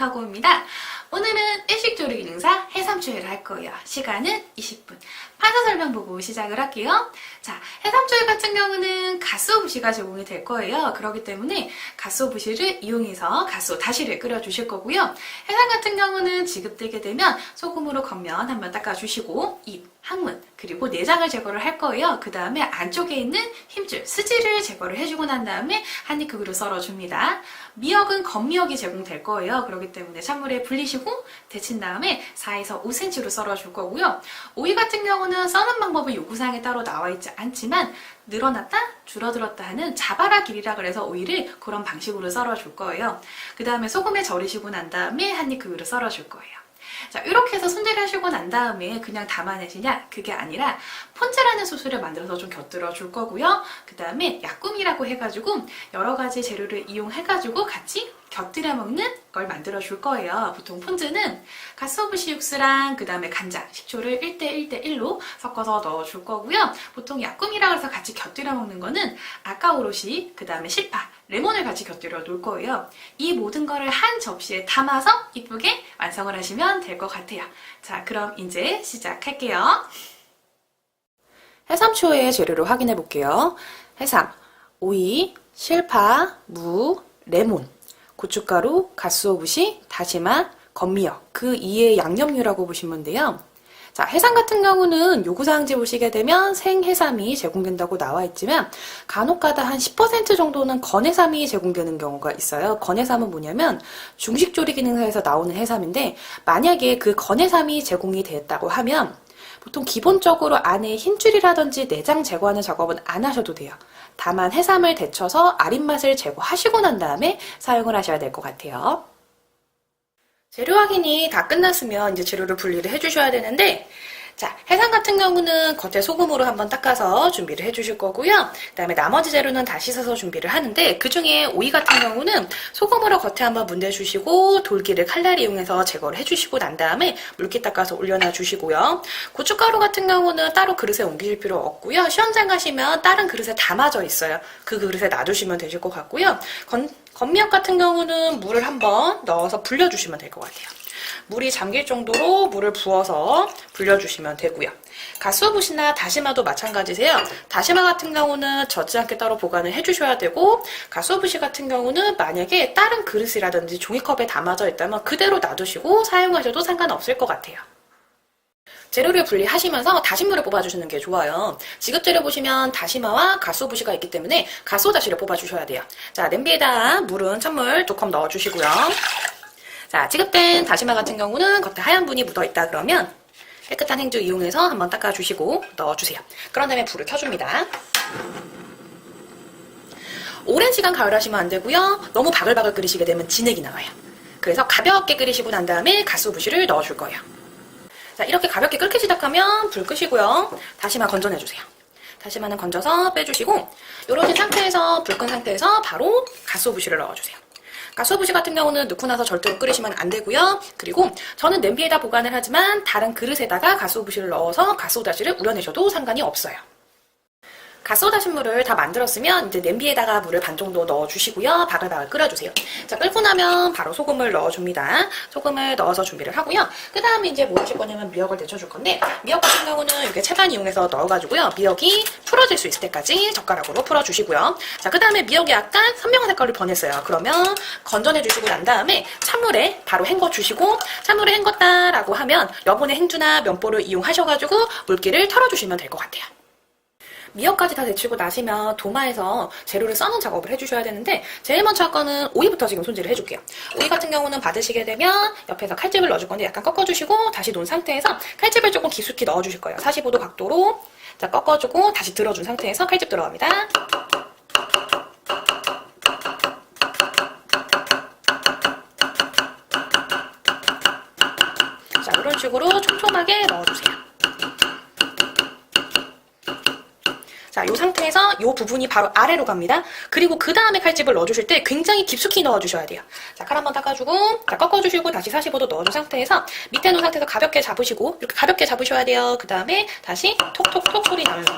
링카고입니다. 오늘은 일식조리 기능사 해삼초회를 할 거예요. 시간은 20분. 판서 설명 보고 시작을 할게요. 자, 해삼초회 같은 경우는 가스오 부시가 제공이 될 거예요. 그렇기 때문에 가스오 부시를 이용해서 가스오 다시를 끓여주실 거고요. 해삼 같은 경우는 지급되게 되면 소금으로 겉면 한번 닦아주시고 입, 항문, 그리고 내장을 제거를 할 거예요. 그 다음에 안쪽에 있는 힘줄, 스지를 제거를 해주고 난 다음에 한 입 크기로 썰어줍니다. 미역은 겉미역이 제공될 거예요. 그렇기 때문에 찬물에 불리시고 데친 다음에 4에서 5cm로 썰어줄 거고요. 오이 같은 경우는 써는 방법은 요구사항에 따로 나와 있지 않지만 늘어났다 줄어들었다 하는 자바라 길이라 그래서 오이를 그런 방식으로 썰어줄 거예요. 그 다음에 소금에 절이시고 난 다음에 한 입 크기로 썰어줄 거예요. 자, 이렇게 해서 손질을 하시고 난 다음에 그냥 담아내시냐? 그게 아니라 폰즈라는 소스를 만들어서 좀 곁들여 줄 거고요. 그 다음에 약꿈이라고 해가지고 여러 가지 재료를 이용해가지고 같이 곁들여 먹는 걸 만들어 줄 거예요. 보통 폰즈는 가스오부시 육수랑 그 다음에 간장, 식초를 1대1대1로 섞어서 넣어 줄 거고요. 보통 약꿈이라고 해서 같이 곁들여 먹는 거는 아까오롯이, 그 다음에 실파, 레몬을 같이 곁들여 놓을 거예요. 이 모든 거를 한 접시에 담아서 이쁘게 완성을 하시면 될 것 같아요. 자, 그럼 이제 시작할게요. 해삼초회의 재료를 확인해 볼게요. 해삼, 오이, 실파, 무, 레몬, 고춧가루, 가스오부시, 다시마, 건미역, 그 이외의 양념류라고 보시면 돼요. 자, 해삼 같은 경우는 요구사항지 보시게 되면 생해삼이 제공된다고 나와 있지만 간혹가다 한 10% 정도는 건해삼이 제공되는 경우가 있어요. 건해삼은 뭐냐면 중식조리 기능사에서 나오는 해삼인데 만약에 그 건해삼이 제공이 됐다고 하면 보통 기본적으로 안에 힘줄이라든지 내장 제거하는 작업은 안 하셔도 돼요. 다만 해삼을 데쳐서 아린맛을 제거하시고 난 다음에 사용을 하셔야 될 것 같아요. 재료 확인이 다 끝났으면 이제 재료를 분리를 해주셔야 되는데, 자, 해삼 같은 경우는 겉에 소금으로 한번 닦아서 준비를 해주실 거고요. 그 다음에 나머지 재료는 다 씻어서 준비를 하는데, 그 중에 오이 같은 경우는 소금으로 겉에 한번 문대주시고 돌기를 칼날 이용해서 제거를 해주시고 난 다음에 물기 닦아서 올려놔 주시고요. 고춧가루 같은 경우는 따로 그릇에 옮기실 필요 없고요. 시험장 가시면 다른 그릇에 담아져 있어요. 그 그릇에 놔두시면 되실 것 같고요. 건미역 같은 경우는 물을 한번 넣어서 불려주시면 될 것 같아요. 물이 잠길 정도로 물을 부어서 불려주시면 되고요. 가스오부시나 다시마도 마찬가지세요. 다시마 같은 경우는 젖지 않게 따로 보관을 해주셔야 되고 가스오부시 같은 경우는 만약에 다른 그릇이라든지 종이컵에 담아져 있다면 그대로 놔두시고 사용하셔도 상관없을 것 같아요. 재료를 분리하시면서 다시물을 뽑아주시는 게 좋아요. 지급재료 보시면 다시마와 가스오부시가 있기 때문에 가스오다시를 뽑아주셔야 돼요. 자, 냄비에다 물은 찬물 2컵 넣어주시고요. 자, 지급된 다시마 같은 경우는 겉에 하얀 분이 묻어있다 그러면 깨끗한 행주 이용해서 한번 닦아주시고 넣어주세요. 그런 다음에 불을 켜줍니다. 오랜 시간 가열하시면 안 되고요. 너무 바글바글 끓이시게 되면 진액이 나와요. 그래서 가볍게 끓이시고 난 다음에 가스오부시를 넣어줄 거예요. 자, 이렇게 가볍게 끓기 시작하면 불 끄시고요. 다시마 건져내주세요. 다시마는 건져서 빼주시고 이런 상태에서 불 끈 상태에서 바로 가스오부시를 넣어주세요. 가스오부시 같은 경우는 넣고 나서 절대로 끓이시면 안 되고요. 그리고 저는 냄비에다 보관을 하지만 다른 그릇에다가 가스오부시를 넣어서 가스오다시를 우려내셔도 상관이 없어요. 가스오다시물을 다 만들었으면 이제 냄비에다가 물을 반 정도 넣어주시고요. 바글바글 끓여주세요. 자, 끓고 나면 바로 소금을 넣어줍니다. 소금을 넣어서 준비를 하고요. 그 다음에 이제 뭐 하실 거냐면 미역을 데쳐줄 건데 미역 같은 경우는 이렇게 채반 이용해서 넣어가지고요. 미역이 풀어질 수 있을 때까지 젓가락으로 풀어주시고요. 자, 그 다음에 미역이 약간 선명한 색깔로 변했어요. 그러면 건져내주시고 난 다음에 찬물에 바로 헹궈주시고 찬물에 헹궜다라고 하면 여분의 행주나 면보를 이용하셔가지고 물기를 털어주시면 될 것 같아요. 미역까지 다 데치고 나시면 도마에서 재료를 써는 작업을 해주셔야 되는데 제일 먼저 할 거는 오이부터 지금 손질을 해줄게요. 오이 같은 경우는 받으시게 되면 옆에서 칼집을 넣어줄 건데 약간 꺾어주시고 다시 놓은 상태에서 칼집을 조금 깊숙이 넣어주실 거예요. 45도 각도로 자, 꺾어주고 다시 들어준 상태에서 칼집 들어갑니다. 자, 이런 식으로 촘촘하게 넣어주세요. 자, 이 상태에서 이 부분이 바로 아래로 갑니다. 그리고 그 다음에 칼집을 넣어주실 때 굉장히 깊숙이 넣어주셔야 돼요. 자, 칼 한번 닦아주고, 자, 꺾어주시고 다시 45도 넣어준 상태에서 밑에 놓은 상태에서 가볍게 잡으시고 이렇게 가볍게 잡으셔야 돼요. 그 다음에 다시 톡톡톡 소리 나면서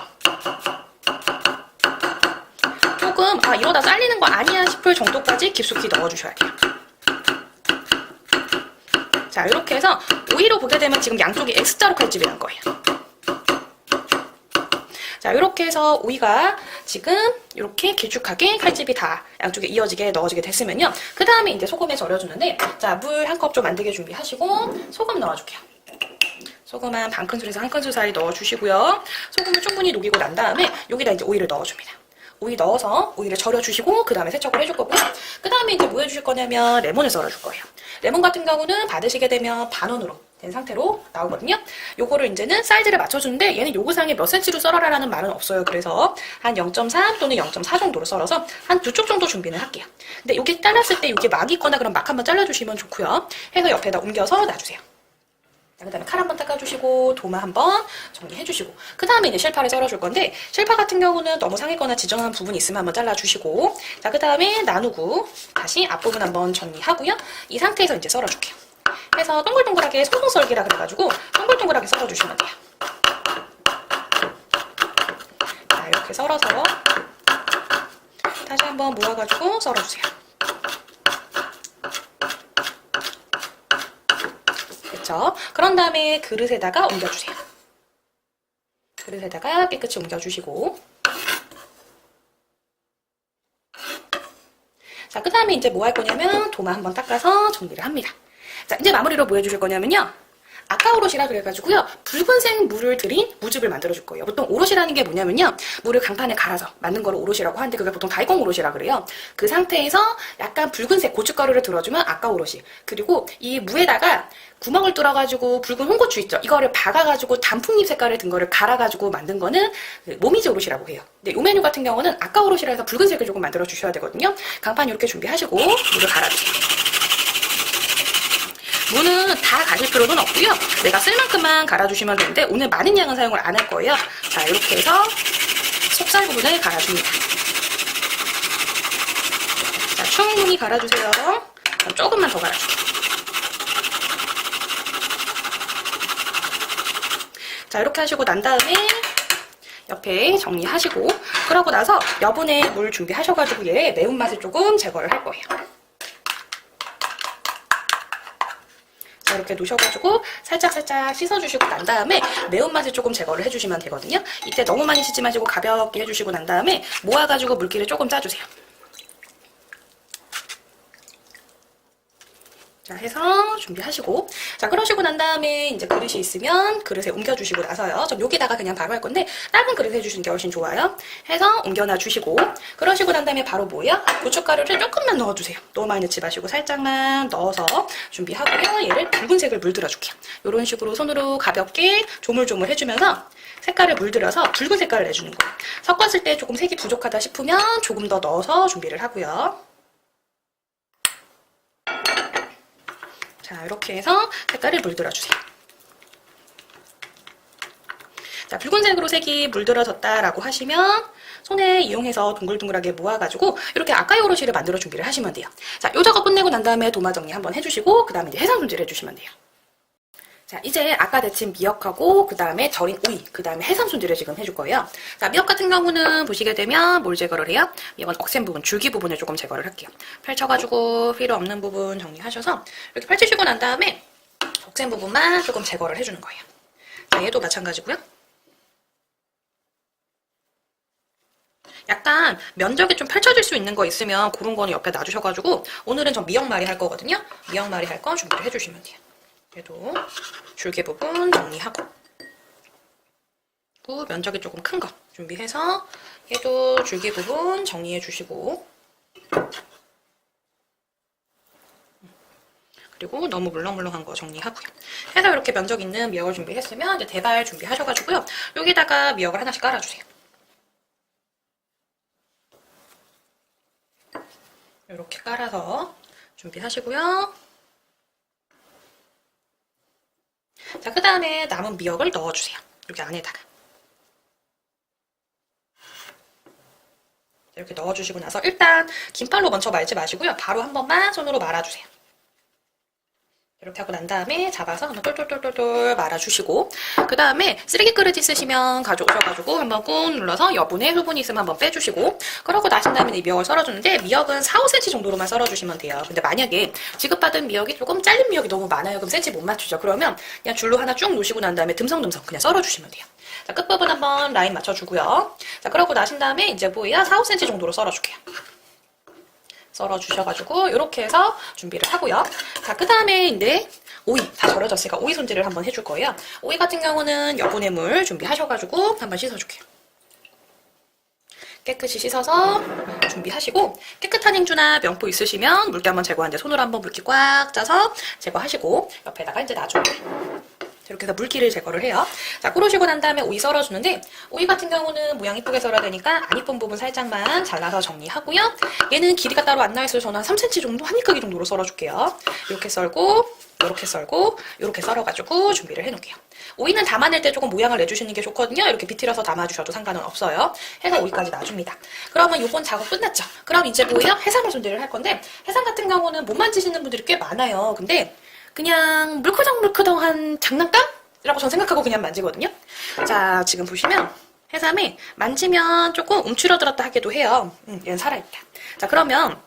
조금 이러다 잘리는 거 아니야 싶을 정도까지 깊숙이 넣어주셔야 돼요. 자, 이렇게 해서 오이로 보게 되면 지금 양쪽이 X자로 칼집이 난 거예요. 자, 이렇게 해서 오이가 지금 이렇게 길쭉하게 칼집이 다 양쪽에 이어지게 넣어지게 됐으면요. 그 다음에 이제 소금에 절여주는데, 자, 물 한 컵 좀 만들게 준비하시고 소금 넣어줄게요. 소금 한 반 큰술에서 한 큰술 사이 넣어주시고요. 소금을 충분히 녹이고 난 다음에 여기다 이제 오이를 넣어줍니다. 오이 넣어서 오이를 절여주시고 그 다음에 세척을 해줄 거고요. 그 다음에 이제 뭐 해주실 거냐면 레몬을 썰어줄 거예요. 레몬 같은 경우는 받으시게 되면 반원으로 된 상태로 나오거든요. 요거를 이제는 사이즈를 맞춰주는데 얘는 요구사항에 몇 cm로 썰어라라는 말은 없어요. 그래서 한 0.3 또는 0.4 정도로 썰어서 한 두 쪽 정도 준비는 할게요. 근데 요게 잘랐을 때 요게 막 있거나 그럼 막 한번 잘라주시면 좋고요. 해서 옆에다 옮겨서 놔주세요. 그 다음에 칼 한번 닦아주시고 도마 한번 정리해주시고 그 다음에 이제 실파를 썰어줄 건데 실파 같은 경우는 너무 상했거나 지저분한 부분이 있으면 한번 잘라주시고 자, 그 다음에 나누고 다시 앞부분 한번 정리하고요. 이 상태에서 이제 썰어줄게요. 해서 동글동글하게 송송썰기라 그래가지고 동글동글하게 썰어주시면 돼요. 자, 이렇게 썰어서 다시 한번 모아가지고 썰어주세요. 그렇죠? 그런 다음에 그릇에다가 옮겨주세요. 그릇에다가 깨끗이 옮겨주시고 자, 그 다음에 이제 뭐 할 거냐면 도마 한번 닦아서 정리를 합니다. 자, 이제 마무리로 뭐 해주실 거냐면요. 아까 오롯이라 그래가지고요. 붉은색 물을 들인 무즙을 만들어줄 거예요. 보통 오롯이라는 게 뭐냐면요. 물을 강판에 갈아서 만든 거를 오롯이라고 하는데 그게 보통 다이공 오롯이라 그래요. 그 상태에서 약간 붉은색 고춧가루를 들어주면 아까 오롯이. 그리고 이 무에다가 구멍을 뚫어가지고 붉은 홍고추 있죠. 이거를 박아가지고 단풍잎 색깔을 든 거를 갈아가지고 만든 거는 모미지 오롯이라고 해요. 근데 이 메뉴 같은 경우는 아까 오롯이라 해서 붉은색을 조금 만들어 주셔야 되거든요. 강판 이렇게 준비하시고 물을 갈아주세요. 무는 다 가실 필요는 없고요. 내가 쓸 만큼만 갈아주시면 되는데 오늘 많은 양은 사용을 안 할 거예요. 자, 이렇게 해서 속살 부분을 갈아줍니다. 자, 충분히 갈아주세요. 그럼 조금만 더 갈아줄게요. 자, 이렇게 하시고 난 다음에 옆에 정리하시고 그러고 나서 여분의 물 준비하셔가지고 얘 매운맛을 조금 제거를 할 거예요. 자, 이렇게 놓으셔가지고 살짝살짝 씻어주시고 난 다음에 매운맛을 조금 제거를 해주시면 되거든요. 이때 너무 많이 씻지 마시고 가볍게 해주시고 난 다음에 모아가지고 물기를 조금 짜주세요. 자, 해서 준비하시고 자, 그러시고 난 다음에 이제 그릇이 있으면 그릇에 옮겨주시고 나서요. 전 여기다가 그냥 바로 할 건데 작은 그릇에 해주시는 게 훨씬 좋아요. 해서 옮겨놔 주시고 그러시고 난 다음에 바로 뭐예요? 고춧가루를 조금만 넣어주세요. 너무 많이 넣지 마시고 살짝만 넣어서 준비하고요. 얘를 붉은색을 물들어줄게요. 이런 식으로 손으로 가볍게 조물조물 해주면서 색깔을 물들여서 붉은 색깔을 내주는 거예요. 섞었을 때 조금 색이 부족하다 싶으면 조금 더 넣어서 준비를 하고요. 자, 이렇게 해서 색깔을 물들어주세요. 자, 붉은색으로 색이 물들어졌다라고 하시면 손에 이용해서 동글동글하게 모아가지고 이렇게 아까이 오롯이를 만들어 준비를 하시면 돼요. 자, 요 작업 끝내고 난 다음에 도마 정리 한번 해주시고 그 다음에 이제 해상 손질 해주시면 돼요. 자, 이제 아까 데친 미역하고 그 다음에 절인 오이, 그 다음에 해삼 손질을 지금 해줄 거예요. 자, 미역 같은 경우는 보시게 되면 뭘 제거를 해요? 미역은 억센 부분, 줄기 부분을 조금 제거를 할게요. 펼쳐가지고 필요 없는 부분 정리하셔서 이렇게 펼치시고 난 다음에 억센 부분만 조금 제거를 해주는 거예요. 자, 얘도 마찬가지고요. 약간 면적이 좀 펼쳐질 수 있는 거 있으면 그런 거는 옆에 놔주셔가지고 오늘은 전 미역말이 할 거거든요. 미역말이 할 거 준비를 해주시면 돼요. 얘도 줄기 부분 정리하고 면적이 조금 큰 거 준비해서 얘도 줄기 부분 정리해 주시고 그리고 너무 물렁물렁한 거 정리하고요. 해서 이렇게 면적 있는 미역을 준비했으면 이제 대발 준비하셔가지고요. 여기다가 미역을 하나씩 깔아주세요. 이렇게 깔아서 준비하시고요. 자, 그 다음에 남은 미역을 넣어주세요. 여기 안에다가. 이렇게 넣어주시고 나서 일단 긴팔로 먼저 말지 마시고요. 바로 한 번만 손으로 말아주세요. 이렇게 하고 난 다음에 잡아서 한번 똘똘똘똘 말아주시고, 그 다음에 쓰레기 그릇 있으시면 가져오셔가지고 한번 꾹 눌러서 여분의 수분이 있으면 한번 빼주시고, 그러고 나신 다음에 이 미역을 썰어주는데 미역은 4, 5cm 정도로만 썰어주시면 돼요. 근데 만약에 지급받은 미역이 조금 잘린 미역이 너무 많아요. 그럼 센치 못 맞추죠. 그러면 그냥 줄로 하나 쭉 놓으시고 난 다음에 듬성듬성 그냥 썰어주시면 돼요. 자, 끝부분 한번 라인 맞춰주고요. 자, 그러고 나신 다음에 이제 뭐야 4, 5cm 정도로 썰어줄게요. 썰어주셔가지고 이렇게 해서 준비를 하고요. 자, 그 다음에 이제 오이 다 절여졌으니까 오이 손질을 한번 해줄 거예요. 오이 같은 경우는 여분의 물 준비하셔가지고 한번 씻어줄게요. 깨끗이 씻어서 준비하시고, 깨끗한 행주나 명포 있으시면 물기 한번 제거하는데 손으로 한번 물기 꽉 짜서 제거하시고 옆에다가 이제 놔줘요. 이렇게 해서 물기를 제거를 해요. 자, 그러시고 난 다음에 오이 썰어주는데, 오이 같은 경우는 모양 이쁘게 썰어야 되니까 안 이쁜 부분 살짝만 잘라서 정리하고요. 얘는 길이가 따로 안 나있어서 저는 한 3cm 정도, 한 이 크기 정도로 썰어줄게요. 이렇게 썰고, 이렇게 썰고, 이렇게 썰어가지고 준비를 해놓을게요. 오이는 담아낼 때 조금 모양을 내주시는 게 좋거든요. 이렇게 비틀어서 담아주셔도 상관은 없어요. 해서 오이까지 놔줍니다. 그러면 요번 작업 끝났죠? 그럼 이제 뭐예요? 해삼을 손질을 할 건데, 해삼 같은 경우는 못 만지시는 분들이 꽤 많아요. 근데 그냥 물커덩물커덩한 장난감이라고 전 생각하고 그냥 만지거든요. 자, 지금 보시면 해삼이 만지면 조금 움츠러들었다 하기도 해요. 얘는 살아있다. 자, 그러면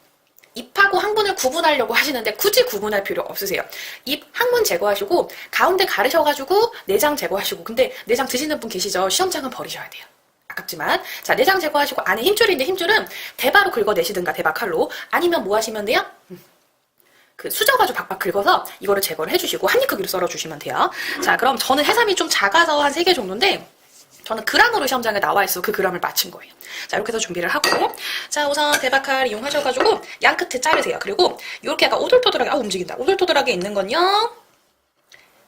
잎하고 항문을 구분하려고 하시는데 굳이 구분할 필요 없으세요. 잎, 항문 제거하시고 가운데 가르셔가지고 내장 제거하시고, 근데 내장 드시는 분 계시죠? 시험장은 버리셔야 돼요. 아깝지만. 자, 내장 제거하시고 안에 힘줄인데 힘줄은 대바로 긁어내시든가 대바칼로, 아니면 뭐 하시면 돼요? 그 수저가지고 박박 긁어서 이거를 제거를 해주시고 한 입 크기로 썰어주시면 돼요. 자, 그럼 저는 해삼이 좀 작아서 한 3개 정도인데 저는 그람으로 시험장에 나와 있어 그 그람을 맞춘 거예요. 자, 이렇게 해서 준비를 하고, 자, 우선 대박칼 이용하셔가지고 양 끝에 자르세요. 그리고 이렇게 약간 오돌토돌하게, 움직인다. 오돌토돌하게 있는 건요,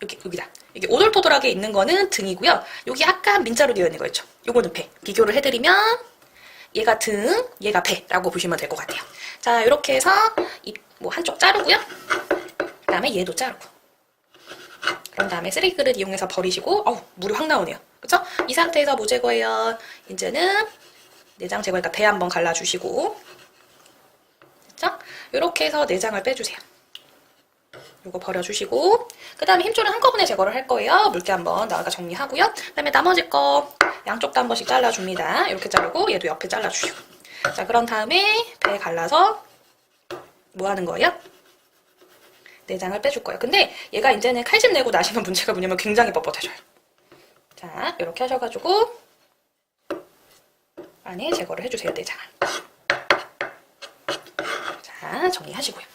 여기다. 이게 오돌토돌하게 있는 거는 등이고요. 여기 약간 민자로 되어 있는 거 있죠? 요거는 배. 비교를 해드리면 얘가 등, 얘가 배라고 보시면 될 것 같아요. 자, 이렇게 해서 뭐 한쪽 자르고요. 그 다음에 얘도 자르고. 그런 다음에 쓰레기 그릇 이용해서 버리시고, 물이 확 나오네요. 그쵸? 이 상태에서 뭐 제거해요? 이제는 내장 제거니까 배 한번 갈라주시고, 그쵸? 이렇게 해서 내장을 빼주세요. 요거 버려주시고, 그 다음에 힘줄은 한꺼번에 제거를 할 거예요. 물기 한번 나아가 정리하고요. 그 다음에 나머지 거 양쪽도 한 번씩 잘라줍니다. 이렇게 자르고 얘도 옆에 잘라주시고. 자, 그런 다음에 배 갈라서 뭐 하는 거예요? 내장을 빼줄 거예요. 근데 얘가 이제는 칼집 내고 나시는 문제가 뭐냐면 굉장히 뻣뻣해져요. 자, 이렇게 하셔가지고 안에 제거를 해주세요, 내장을. 자, 정리하시고요.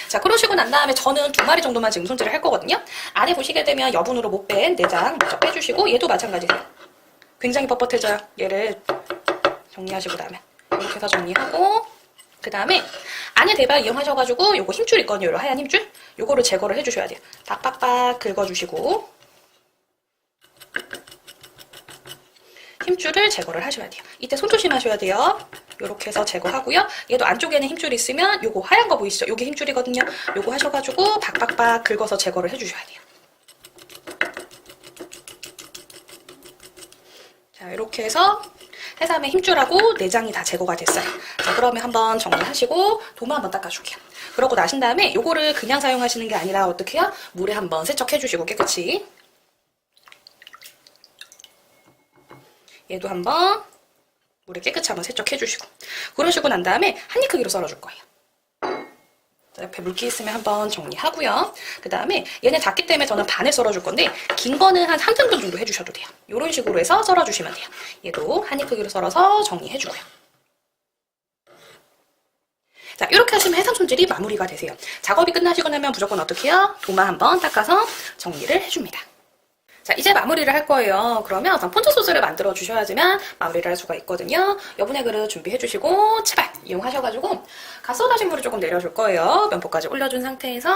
자, 그러시고 난 다음에 저는 2마리 정도만 지금 손질을 할 거거든요. 안에 보시게 되면 여분으로 못 뺀 내장 먼저 빼주시고, 얘도 마찬가지세요. 굉장히 뻣뻣해져요. 얘를 정리하시고 나면 이렇게 해서 정리하고, 그 다음에 안에 대박 이용하셔가지고 요거 힘줄 있거든요. 요런 하얀 힘줄, 요거를 제거를 해주셔야 돼요. 박박박 긁어주시고 힘줄을 제거를 하셔야 돼요. 이때 손 조심하셔야 돼요. 요렇게 해서 제거하고요. 얘도 안쪽에는 힘줄이 있으면 요거 하얀 거 보이시죠? 요게 힘줄이거든요. 요거 하셔가지고 박박박 긁어서 제거를 해주셔야 돼요. 자, 이렇게 해서 해삼의 힘줄하고 내장이 다 제거가 됐어요. 자, 그러면 한번 정리하시고 도마 한번 닦아줄게요. 그러고 나신 다음에 요거를 그냥 사용하시는 게 아니라 어떻게 해요? 물에 한번 세척해주시고 깨끗이. 얘도 한번 물에 깨끗이 한번 세척해주시고. 그러시고 난 다음에 한 입 크기로 썰어줄 거예요. 자, 옆에 물기 있으면 한번 정리하고요. 그 다음에 얘는 작기 때문에 저는 반을 썰어줄 건데 긴 거는 한 3등분 정도 해주셔도 돼요. 이런 식으로 해서 썰어주시면 돼요. 얘도 한 입 크기로 썰어서 정리해주고요. 자, 이렇게 하시면 해삼 손질이 마무리가 되세요. 작업이 끝나시고 나면 무조건 어떻게 해요? 도마 한번 닦아서 정리를 해줍니다. 자, 이제 마무리를 할 거예요. 그러면 우선 폰즈 소스를 만들어 주셔야지만 마무리를 할 수가 있거든요. 여분의 그릇 준비해 주시고 채발 이용하셔가지고 갓소다신 물을 조금 내려줄 거예요. 면포까지 올려준 상태에서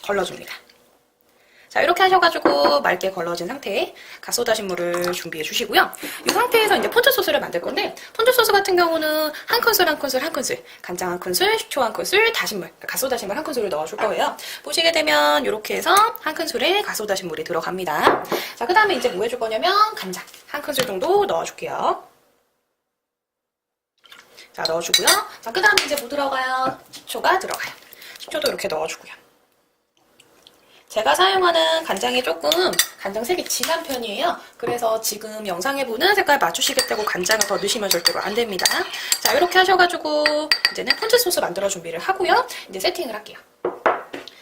걸러줍니다. 자, 이렇게 하셔가지고 맑게 걸러진 상태에 갓소다신 물을 준비해 주시고요. 이 상태에서 이제 폰즈 소스를 만들 건데, 폰즈 소스 같은 경우는 한 큰술 한 큰술 한 큰술, 간장 한 큰술, 식초 한 큰술, 다신물, 갓소다신물 한 큰술을 넣어줄 거예요. 보시게 되면 이렇게 해서 한 큰술에 갓소다신물이 들어갑니다. 자, 그 다음에 이제 뭐 해줄 거냐면 간장 한 큰술 정도 넣어줄게요. 자, 넣어주고요. 자, 그 다음에 이제 뭐 들어가요? 식초가 들어가요. 식초도 이렇게 넣어주고요. 제가 사용하는 간장이 조금 간장색이 진한 편이에요. 그래서 지금 영상에 보는 색깔 맞추시겠다고 간장을 더 넣으시면 절대로 안 됩니다. 자, 이렇게 하셔가지고 이제는 폰즈 소스 만들어 준비를 하고요. 이제 세팅을 할게요.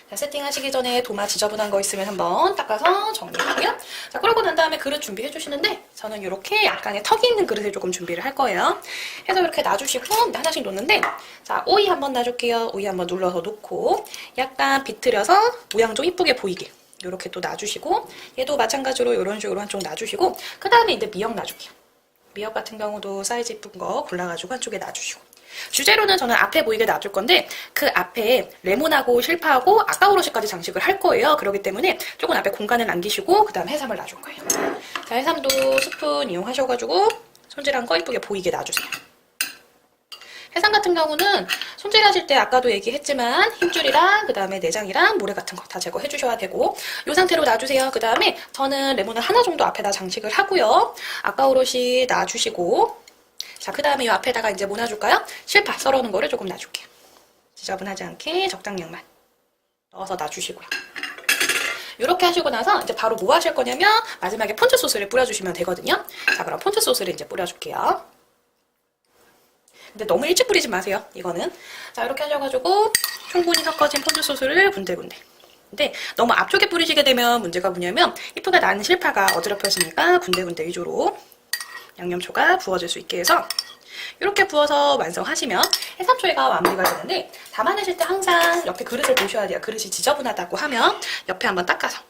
자, 세팅하시기 전에 도마 지저분한 거 있으면 한번 닦아서 정리하고요. 자, 그러고 난 다음에 그릇 준비해 주시는데 저는 이렇게 약간의 턱이 있는 그릇을 조금 준비를 할 거예요. 해서 이렇게 놔주시고 하나씩 놓는데 자, 오이 한번 놔줄게요. 오이 한번 눌러서 놓고 약간 비틀어서 모양 좀 이쁘게 보이게 이렇게 또 놔주시고 얘도 마찬가지로 이런 식으로 한쪽 놔주시고 그 다음에 이제 미역 놔줄게요. 미역 같은 경우도 사이즈 이쁜 거 골라가지고 한쪽에 놔주시고 주재료는 저는 앞에 보이게 놔둘 건데 그 앞에 레몬하고 실파하고 아까우러시까지 장식을 할 거예요. 그렇기 때문에 조금 앞에 공간을 남기시고 그 다음 해삼을 놔줄 거예요. 자, 해삼도 스푼 이용하셔가지고 손질한 거 이쁘게 보이게 놔주세요. 해삼 같은 경우는 손질하실 때 아까도 얘기했지만 힘줄이랑 그 다음에 내장이랑 모래 같은 거 다 제거해 주셔야 되고 이 상태로 놔주세요. 그 다음에 저는 레몬을 하나 정도 앞에다 장식을 하고요. 아까우러시 놔주시고 자, 그 다음에 이 앞에다가 이제 뭐 놔줄까요? 실파 썰어놓은 거를 조금 놔줄게요. 지저분하지 않게 적당량만 넣어서 놔주시고요. 이렇게 하시고 나서 이제 바로 뭐 하실 거냐면 마지막에 폰즈 소스를 뿌려주시면 되거든요. 자, 그럼 폰즈 소스를 이제 뿌려줄게요. 근데 너무 일찍 뿌리지 마세요, 이거는. 자, 이렇게 하셔가지고 충분히 섞어진 폰즈 소스를 군데군데. 근데 너무 앞쪽에 뿌리시게 되면 문제가 뭐냐면 이쁘게 난 실파가 어지럽혀지니까 군데군데 위주로 양념초가 부어질 수 있게 해서 이렇게 부어서 완성하시면 해삼초이가 마무리가 되는데 담아내실 때 항상 옆에 그릇을 보셔야 돼요. 그릇이 지저분하다고 하면 옆에 한번 닦아서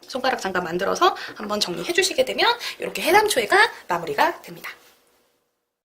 손가락 잠깐 만들어서 한번 정리해 주시게 되면 이렇게 해삼초이가 마무리가 됩니다.